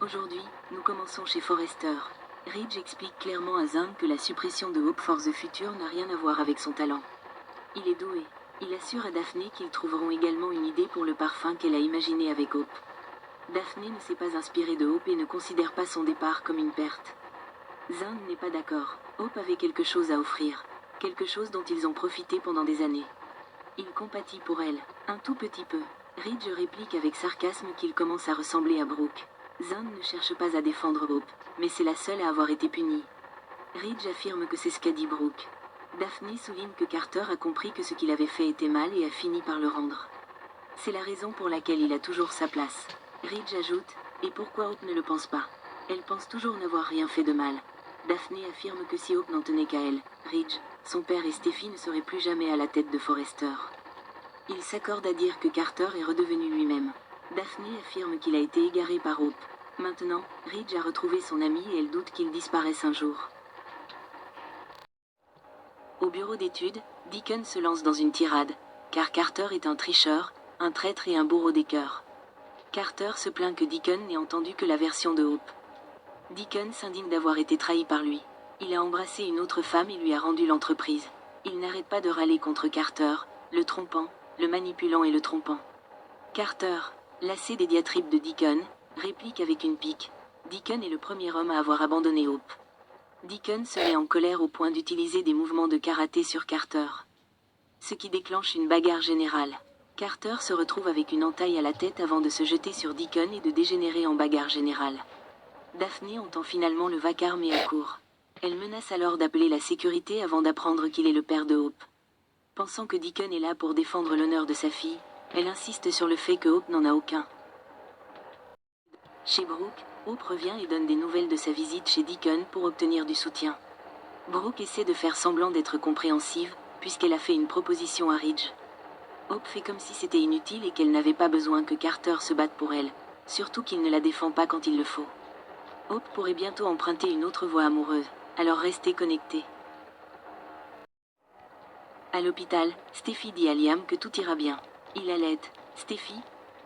Aujourd'hui, nous commençons chez Forrester. Ridge explique clairement à Zane que la suppression de Hope for the Future n'a rien à voir avec son talent. Il est doué. Il assure à Daphné qu'ils trouveront également une idée pour le parfum qu'elle a imaginé avec Hope. Daphné ne s'est pas inspirée de Hope et ne considère pas son départ comme une perte. Zane n'est pas d'accord. Hope avait quelque chose à offrir. Quelque chose dont ils ont profité pendant des années. Il compatit pour elle, un tout petit peu. Ridge réplique avec sarcasme qu'il commence à ressembler à Brooke. Zane ne cherche pas à défendre Hope, mais c'est la seule à avoir été punie. Ridge affirme que c'est ce qu'a dit Brooke. Daphné souligne que Carter a compris que ce qu'il avait fait était mal et a fini par le rendre. C'est la raison pour laquelle il a toujours sa place. Ridge ajoute, et pourquoi Hope ne le pense pas? Elle pense toujours n'avoir rien fait de mal. Daphné affirme que si Hope n'en tenait qu'à elle, Ridge, son père et Steffi ne seraient plus jamais à la tête de Forrester. Ils s'accordent à dire que Carter est redevenu lui-même. Daphné affirme qu'il a été égaré par Hope. Maintenant, Ridge a retrouvé son ami et elle doute qu'il disparaisse un jour. Au bureau d'études, Deacon se lance dans une tirade, car Carter est un tricheur, un traître et un bourreau des cœurs. Carter se plaint que Deacon n'ait entendu que la version de Hope. Deacon s'indigne d'avoir été trahi par lui. Il a embrassé une autre femme et lui a rendu l'entreprise. Il n'arrête pas de râler contre Carter, le trompant, le manipulant et le trompant. Carter, lassé des diatribes de Deacon, réplique avec une pique. Deacon est le premier homme à avoir abandonné Hope. Deacon se met en colère au point d'utiliser des mouvements de karaté sur Carter. Ce qui déclenche une bagarre générale. Carter se retrouve avec une entaille à la tête avant de se jeter sur Deacon et de dégénérer en bagarre générale. Daphné entend finalement le vacarme et accourt. Elle menace alors d'appeler la sécurité avant d'apprendre qu'il est le père de Hope. Pensant que Deacon est là pour défendre l'honneur de sa fille, elle insiste sur le fait que Hope n'en a aucun. Chez Brooke, Hope revient et donne des nouvelles de sa visite chez Deacon pour obtenir du soutien. Brooke essaie de faire semblant d'être compréhensive, puisqu'elle a fait une proposition à Ridge. Hope fait comme si c'était inutile et qu'elle n'avait pas besoin que Carter se batte pour elle, surtout qu'il ne la défend pas quand il le faut. Hope pourrait bientôt emprunter une autre voie amoureuse, alors restez connectés. À l'hôpital, Steffi dit à Liam que tout ira bien. Il l'aide. Steffi?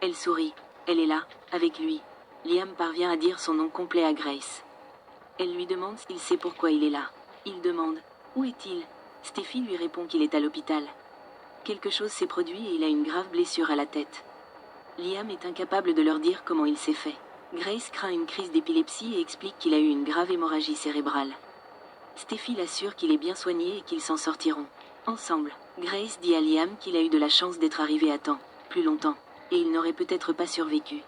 Elle sourit. Elle est là, avec lui. Liam parvient à dire son nom complet à Grace. Elle lui demande s'il sait pourquoi il est là. Il demande « Où est-il » Steffi lui répond qu'il est à l'hôpital. Quelque chose s'est produit et il a une grave blessure à la tête. Liam est incapable de leur dire comment il s'est fait. Grace craint une crise d'épilepsie et explique qu'il a eu une grave hémorragie cérébrale. Steffi l'assure qu'il est bien soigné et qu'ils s'en sortiront. Ensemble, Grace dit à Liam qu'il a eu de la chance d'être arrivé à temps, plus longtemps, et il n'aurait peut-être pas survécu.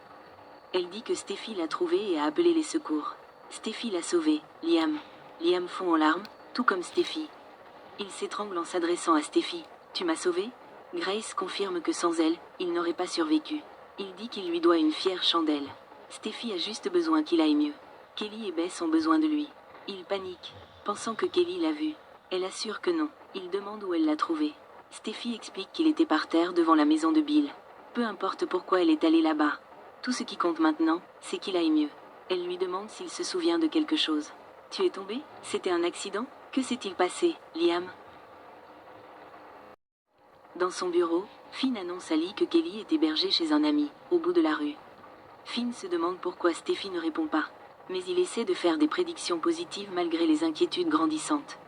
Elle dit que Steffi l'a trouvé et a appelé les secours. Steffi l'a sauvé, Liam. Liam fond en larmes, tout comme Steffi. Il s'étrangle en s'adressant à Steffi. « Tu m'as sauvé ?» Grace confirme que sans elle, il n'aurait pas survécu. Il dit qu'il lui doit une fière chandelle. Steffi a juste besoin qu'il aille mieux. Kelly et Bess ont besoin de lui. Il panique, pensant que Kelly l'a vu. Elle assure que non. Il demande où elle l'a trouvé. Steffi explique qu'il était par terre devant la maison de Bill. Peu importe pourquoi elle est allée là-bas. Tout ce qui compte maintenant, c'est qu'il aille mieux. Elle lui demande s'il se souvient de quelque chose. « Tu es tombé? C'était un accident? Que s'est-il passé, Liam ?» Dans son bureau, Finn annonce à Lee que Kelly est hébergée chez un ami, au bout de la rue. Finn se demande pourquoi Steffi ne répond pas. Mais il essaie de faire des prédictions positives malgré les inquiétudes grandissantes.